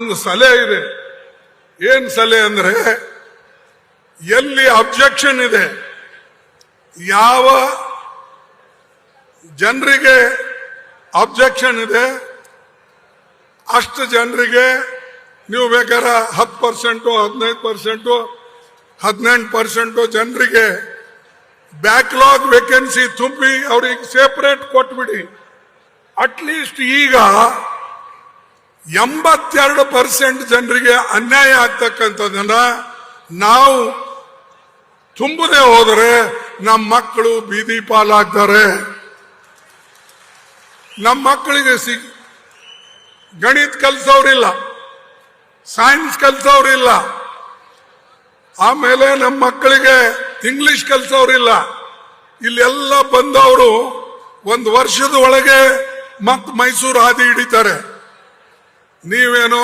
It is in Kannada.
ಒಂದು ಸಲಹೆ ಇದೆ. ಏನ್ ಸಲಹೆ ಅಂದ್ರೆ, ಎಲ್ಲಿ ಅಬ್ಜೆಕ್ಷನ್ ಇದೆ, ಯಾವ ಜನರಿಗೆ ಅಬ್ಜೆಕ್ಷನ್ ಇದೆ ಅಷ್ಟು ಜನರಿಗೆ ನೀವು ಬೇಕಾದ್ರೆ 10%, 15%, 18% ಜನರಿಗೆ ಬ್ಯಾಕ್ಲಾಗ್ ವೇಕೆನ್ಸಿ ತುಂಬಿ ಅವ್ರಿಗೆ ಸೆಪರೇಟ್ ಕೊಟ್ಬಿಡಿ. ಅಟ್ಲೀಸ್ಟ್ ಈಗ 82% ಜನರಿಗೆ ಅನ್ಯಾಯ ಆಗ್ತಕ್ಕಂಥದ್ದನ್ನ ನಾವು ತುಂಬದೆ ಹೋದರೆ ನಮ್ಮ ಮಕ್ಕಳು ಬೀದಿ ಪಾಲಾಗ್ತಾರೆ. ನಮ್ಮ ಮಕ್ಕಳಿಗೆ ಗಣಿತ ಕಲಿಸೋರಿಲ್ಲ, ಸೈನ್ಸ್ ಕಲಿಸೋರಿಲ್ಲ, ಆಮೇಲೆ ನಮ್ಮ ಮಕ್ಕಳಿಗೆ ಇಂಗ್ಲಿಷ್ ಕಲಿಸೋರಿಲ್ಲ. ಇಲ್ಲೆಲ್ಲ ಬಂದವರು ಒಂದು ವರ್ಷದ ಒಳಗೆ ಮತ್ತೆ ಮೈಸೂರು ಹಾದಿ ಹಿಡಿತಾರೆ. ನೀವೇನೋ